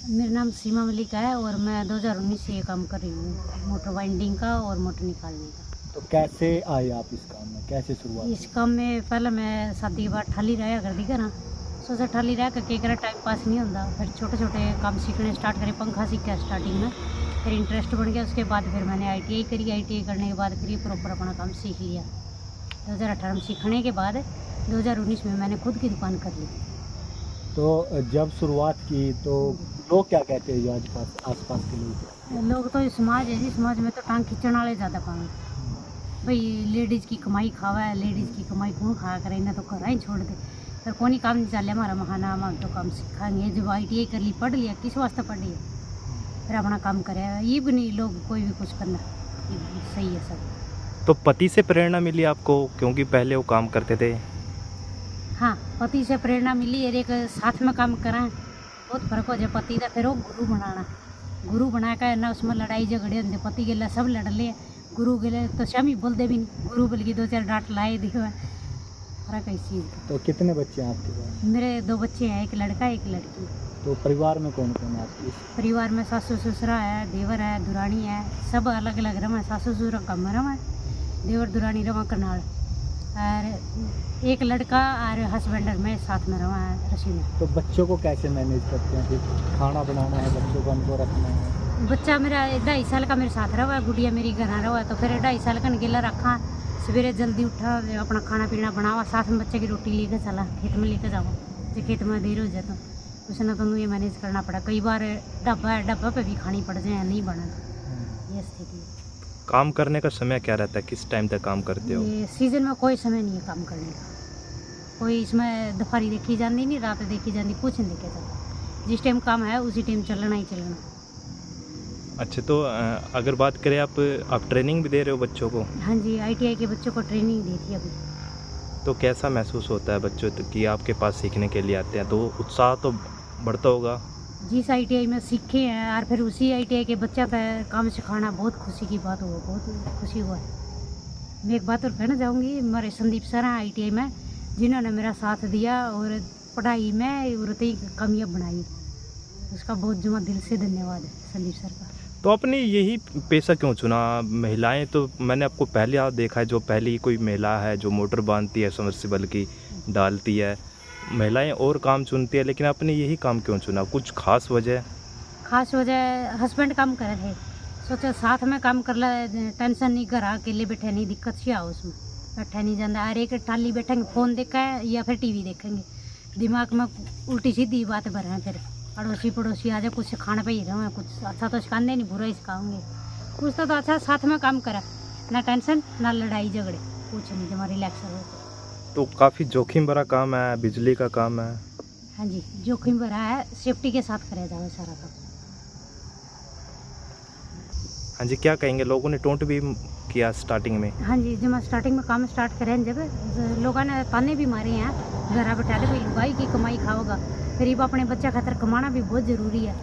मेरा नाम सीमा मलिक है और मैं 2019 से ये काम कर रही हूँ, मोटर वाइंडिंग का और मोटर निकालने का। तो कैसे आए आप इस काम में, कैसे शुरुआत? इस काम में पहले मैं शादी के बाद ठाली रहा कर दी ना, सोचा ठाली रह के करा टाइम पास नहीं होता। फिर छोटे छोटे काम सीखने स्टार्ट करे, पंखा सीखा स्टार्टिंग में, फिर इंटरेस्ट बढ़ गया। उसके बाद फिर मैंने ITI करी, ITI करने के बाद फिर ये प्रॉपर अपना काम सीख लिया। 2018 में सीखने के बाद 2019 में मैंने खुद की दुकान कर ली। तो जब शुरुआत की तो लोग क्या कहते हैं, जो आसपास के लोग तो समाज है जी, समाज में तो टांग खींचने वाले ज़्यादा पाएंगे भाई। लेडीज़ की कमाई खावा है, लेडीज़ की कमाई कौन खाया करे, इन्हें तो घर ही छोड़ दे। फिर कौन ही काम नहीं चल हमारा महाना, हम तो काम सीखेंगे। जब ITI कर ली, पढ़ लिया, किस वास्ते पढ़ लिया, फिर अपना काम करे। ये भी नहीं लोग कोई भी कुछ करना, ये भी सही है सब। तो पति से प्रेरणा मिली आपको, क्योंकि पहले वो काम करते थे? हाँ, पति से प्रेरणा मिली और एक साथ में काम करें बहुत फर्क हो जाए। पति का फिर वो गुरु बना कर ना, उसमें लड़ाई झगड़े होते, पति के सब लड़ ले, गुरु के लिए तो शामी बोलते भी नहीं, गुरु बोल के 2-4 डांट लाए दिखे। फर्क है इस चीज़ का। तो कितने बच्चे हैं आपके पास? मेरे 2 बच्चे हैं, एक लड़का एक लड़की। तो परिवार में कौन कौन है आपके? परिवार में सासू ससुरा है, देवर है, दुरानी है, सब अलग अलग रहा। सासू ससुर कम रहा, देवर दुरानी रहा करनाल, और एक लड़का और हस्बैंड में साथ में रहा है रशी में। तो बच्चों को कैसे मैनेज करते हैं? फिर खाना बनाना है, बच्चों को हमको रखना है। बच्चा मेरा 2.5 साल का मेरे साथ रहा, गुड़िया मेरी घर रहा, तो फिर 2.5 साल का अकेला रखा। सवेरे जल्दी उठा, अपना खाना पीना बनावा, साथ में बच्चे की रोटी लेकर चला, खेत में लेकर जाओ, जो खेत में देर हो जाए तो उसने तो ये मैनेज करना पड़ा। कई बार डब्बा पे भी खानी पड़ जाए, नहीं बना, ये स्थिति है। काम करने का समय क्या रहता है, किस टाइम तक काम करते हो? ये सीजन में कोई समय नहीं है काम करने का, कोई इसमें दोपहरी देखी जाती नहीं, रात देखी जाती, कुछ नहीं देखे जाता। जिस टाइम काम है उसी टाइम चलना ही चलना। अच्छा, तो अगर बात करें आप ट्रेनिंग भी दे रहे हो बच्चों को? हाँ जी, ITI के बच्चों को ट्रेनिंग दी थी अभी। तो कैसा महसूस होता है बच्चों कि आपके पास सीखने के लिए आते हैं? तो उत्साह तो बढ़ता होगा। जिस ITI में सीखे हैं और फिर उसी ITI के बच्चा का काम सिखाना बहुत खुशी की बात हुआ, बहुत खुशी हुआ है। मैं एक बात और कहना चाहूँगी, हमारे संदीप सर हैं ITI में, जिन्होंने मेरा साथ दिया और पढ़ाई में और कामयाब बनाई, उसका बहुत जुम्मा दिल से धन्यवाद है संदीप सर का। तो आपने यही पेशा क्यों चुना? महिलाएं तो मैंने आपको पहले देखा है, जो पहली कोई महिला है जो मोटर बांधती है, सबमर्सिबल की डालती है। महिलाएं और काम चुनती है, लेकिन आपने यही काम क्यों चुना? कुछ खास वजह? खास वजह हस्बैंड काम करे थे, सोचा साथ में काम कर ले, टेंशन नहीं, घर अकेले बैठे नहीं, दिक्कत सी आओ उसमें, बैठे नहीं जाता। और एक टाली बैठेंगे, फ़ोन देखा है या फिर TV देखेंगे, दिमाग में उल्टी सीधी बात भर हैं। फिर अड़ोसी पड़ोसी आ जाए, कुछ सिखाना पे ही रहे, कुछ अच्छा तो सिखाते नहीं, बुरा ही सिखाऊंगे। कुछ तो अच्छा साथ में काम करा, ना टेंशन ना लड़ाई झगड़े, कुछ नहीं, जमा रिलैक्स हो। तो काफ़ी जोखिम भरा काम है, बिजली का काम है। हाँ जी, जोखिम भरा है, सेफ्टी के साथ करा जाए सारा काम। हाँ जी, क्या कहेंगे? लोगों ने टोंट भी किया स्टार्टिंग में? हाँ जी, जब मैं स्टार्टिंग में काम स्टार्ट करें, जब लोगों ने ताने भी मारे हैं, घर बैठा ले, भाई लुगाई की कमाई खाओगा, गरीब अपने बच्चा खातर कमाना भी बहुत ज़रूरी है।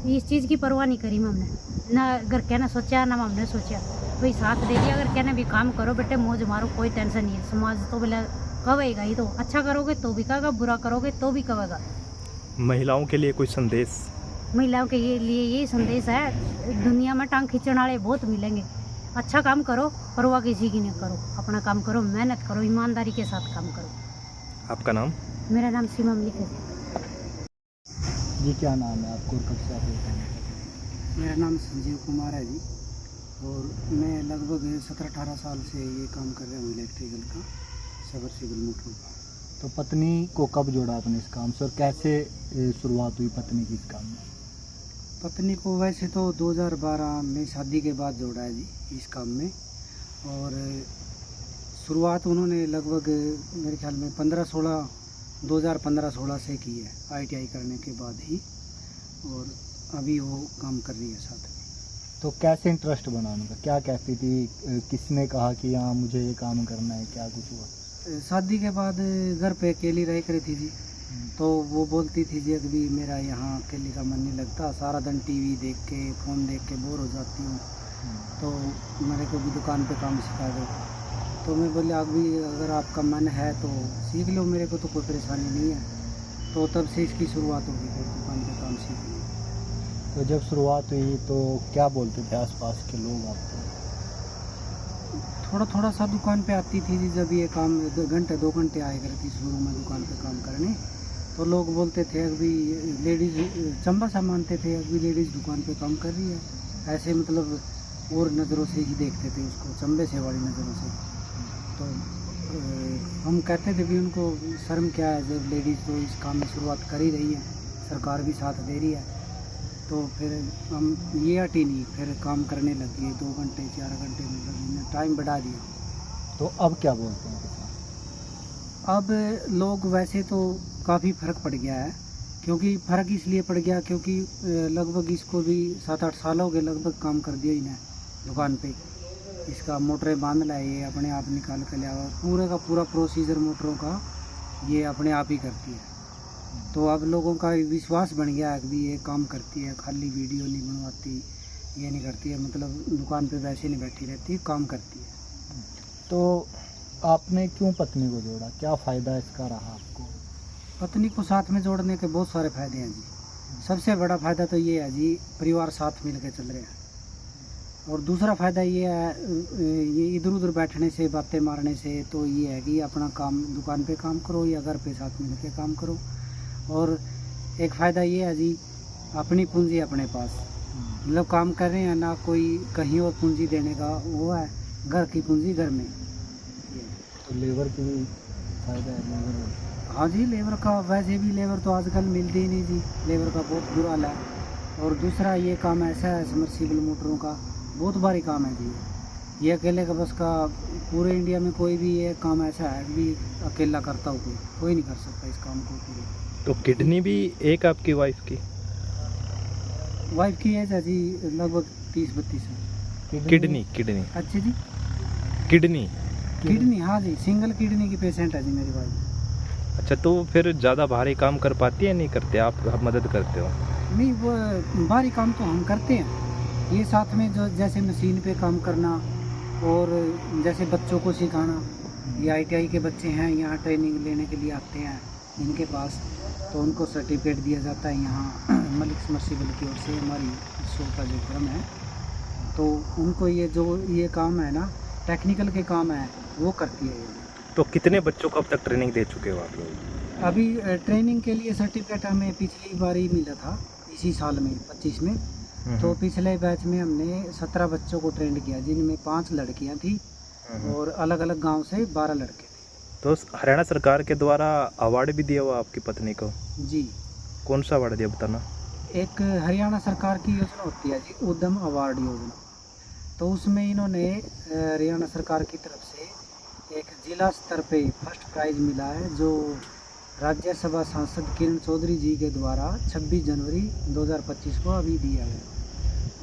इस चीज़ की परवाह नहीं करी हमने, ना घर कहना सोचा ना हमने सोचा, भाई साथ दे दिया। अगर कहना भी काम करो बेटे, मौज मारो, कोई टेंशन नहीं है। समाज तो बोला कहेगा ही, तो अच्छा करोगे तो भी कहेगा, बुरा करोगे तो भी कहेगा। महिलाओं के लिए कोई संदेश? महिलाओं के लिए यही संदेश है, दुनिया में टांग खींचने वाले बहुत मिलेंगे। अच्छा काम करो, परवाह किसी की नहीं करो, अपना काम करो, मेहनत करो, ईमानदारी के साथ काम करो। आपका नाम? मेरा नाम सीमा मलिक है जी। क्या नाम है आपको, कब से आप ये काम? मेरा नाम संजीव कुमार है जी, और मैं लगभग 17-18 साल से ये काम कर रहा हूँ, इलेक्ट्रिकल का, सबमर्सिबल मोटर का। तो पत्नी को कब जोड़ा आपने इस काम से, और कैसे शुरुआत हुई पत्नी की इस काम में? पत्नी को वैसे तो 2012 में शादी के बाद जोड़ा है जी इस काम में, और शुरुआत उन्होंने लगभग मेरे ख्याल में 2015-16 से की है, ITI करने के बाद ही, और अभी वो काम कर रही है साथ में। तो कैसे इंटरेस्ट बना उनका, क्या कहती थी, किसने कहा कि हाँ मुझे ये काम करना है, क्या कुछ हुआ? शादी के बाद घर पे अकेली रह करी थी जी, तो वो बोलती थी जी अभी मेरा यहाँ अकेले का मन नहीं लगता, सारा दिन TV देख के, फ़ोन देख के बोर हो जाती हूँ, तो मेरे को भी दुकान पे काम सिखा दो। तो मैं बोले अभी अगर आपका मन है तो सीख लो, मेरे को तो कोई परेशानी नहीं है। तो तब से इसकी शुरुआत होगी, फिर दुकान पे काम सीखने। तो जब शुरुआत हुई तो क्या बोलते थे आसपास के लोग आपको? थोड़ा थोड़ा सा दुकान पे आती थी जी, जब ये काम 2 घंटे आया करती शुरू में दुकान पे काम करने, तो लोग बोलते थे अभी लेडीज़ चंबा सा मानते थे, अभी लेडीज़ दुकान पे काम कर रही है, ऐसे मतलब और नज़रों से ही देखते थे उसको, चंबे से वाली नज़रों से। तो हम कहते थे भी उनको शर्म क्या है, जब लेडीज़ तो इस काम में शुरुआत कर ही रही है, सरकार भी साथ दे रही है। तो फिर हम ये हटी नहीं, फिर काम करने लग गए, 2 घंटे 4 घंटे मतलब टाइम बढ़ा दिया। तो अब क्या बोलते हैं किसान? अब लोग वैसे तो काफ़ी फ़र्क पड़ गया है, क्योंकि फ़र्क इसलिए पड़ गया क्योंकि लगभग इसको भी 7-8 साल हो गए लगभग काम कर दिया इन्हें दुकान पे। इसका मोटरें बांध लाए, ये अपने आप निकाल कर लिया, पूरे का पूरा प्रोसीजर मोटरों का ये अपने आप ही करती है। तो अब लोगों का विश्वास बन गया है कि भी ये काम करती है, खाली वीडियो नहीं बनवाती, ये नहीं करती है, मतलब दुकान पे वैसे नहीं बैठी रहती, काम करती है। तो आपने क्यों पत्नी को जोड़ा, क्या फ़ायदा इसका रहा आपको? पत्नी को साथ में जोड़ने के बहुत सारे फ़ायदे हैं जी। सबसे बड़ा फ़ायदा तो ये है जी, परिवार साथ मिल के चल रहे हैं। और दूसरा फ़ायदा ये है, ये इधर उधर बैठने से, बातें मारने से, तो ये है कि अपना काम दुकान पे काम करो या घर पे साथ मिल के काम करो। और एक फ़ायदा ये है जी, अपनी पूंजी अपने पास, मतलब काम कर रहे हैं ना, कोई कहीं और पूंजी देने का वो है, घर की पूंजी घर में। तो लेबर की भी फ़ायदा है लेबर? हाँ जी, लेबर का वैसे भी लेबर तो आजकल मिलती ही नहीं जी, लेबर का बहुत बुरा हाल है। और दूसरा ये काम ऐसा है सबमर्सिबल मोटरों का, बहुत भारी काम है जी। ये अकेले का बस का पूरे इंडिया में कोई भी ये काम ऐसा है कि अकेला करता हो, कोई नहीं कर सकता इस काम को पूरे। तो किडनी भी एक आपकी वाइफ की? वाइफ की एज है जी लगभग 30-32 साल। किडनी किडनी अच्छी जी, किडनी किडनी, हाँ जी, सिंगल किडनी की पेशेंट है जी मेरी वाइफ। अच्छा, तो फिर ज़्यादा भारी काम कर पाती है, नहीं करते आप मदद करते हो? नहीं, वो भारी काम तो हम करते हैं, ये साथ में जो जैसे मशीन पे काम करना और जैसे बच्चों को सिखाना, ये ITI के बच्चे हैं, यहाँ ट्रेनिंग लेने के लिए आते हैं इनके पास, तो उनको सर्टिफिकेट दिया जाता है यहाँ मलिक सबमर्सिबल की ओर से, हमारी शो का जो क्रम है, तो उनको ये जो ये काम है ना, टेक्निकल के काम है, वो करती है ये। तो कितने बच्चों को अब तक ट्रेनिंग दे चुके हो आप लोग? अभी ट्रेनिंग के लिए सर्टिफिकेट हमें पिछली बार ही मिला था, इसी साल में 25 में। तो पिछले बैच में हमने 17 बच्चों को ट्रेंड किया, जिनमें 5 लड़कियां थी और अलग अलग गांव से 12 लड़के थे। तो हरियाणा सरकार के द्वारा अवार्ड भी दिया हुआ आपकी पत्नी को? जी, कौन सा अवार्ड दिया, बताना। एक हरियाणा सरकार की योजना होती है जी, उद्यम अवार्ड योजना, तो उसमें इन्होंने हरियाणा सरकार की तरफ से एक जिला स्तर पे फर्स्ट प्राइज़ मिला है, जो राज्यसभा सांसद किरण चौधरी जी के द्वारा 26 जनवरी 2025 को अभी दिया है,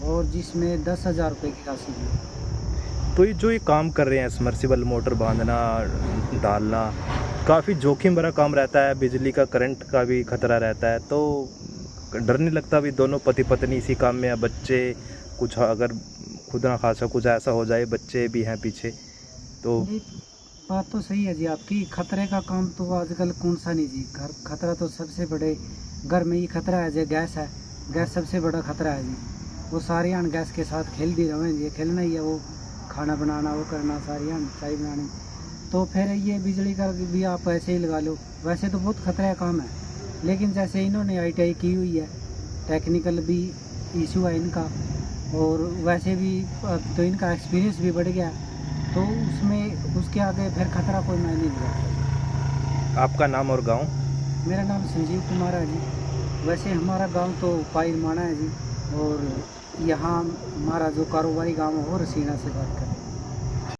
और जिसमें 10,000 रुपये की राशि दी। तो ये जो ये काम कर रहे हैं, सबमर्सिबल मोटर बांधना डालना, काफ़ी जोखिम भरा काम रहता है, बिजली का करंट का भी खतरा रहता है, तो डर नहीं लगता भी दोनों पति पत्नी इसी काम में, या बच्चे कुछ अगर खुद ना खासा कुछ ऐसा हो जाए, बच्चे भी हैं पीछे, तो? बात तो सही है जी आपकी, खतरे का काम तो आजकल कौन सा नहीं जी, खतरा तो सबसे बड़े घर में ही खतरा है, जो गैस है, गैस सबसे बड़ा खतरा है जी। वो सारी आन गैस के साथ खेल भी रहे हैं, ये खेलना ही है, वो खाना बनाना, वो करना, सारी आन चाय बनानी, तो फिर ये बिजली का भी आप ऐसे ही लगा लो, वैसे तो बहुत खतरा का काम है। लेकिन जैसे इन्होंने ITI की हुई है, टेक्निकल भी इशू है इनका, और वैसे भी तो इनका एक्सपीरियंस भी बढ़ गया, तो उसमें उसके आगे फिर खतरा कोई मायने नहीं रखता। आपका नाम और गांव? मेरा नाम संजीव कुमार है जी। वैसे हमारा गांव तो पाइल माना है जी, और यहाँ हमारा जो कारोबारी गांव है वो रसीना से बात करते हैं।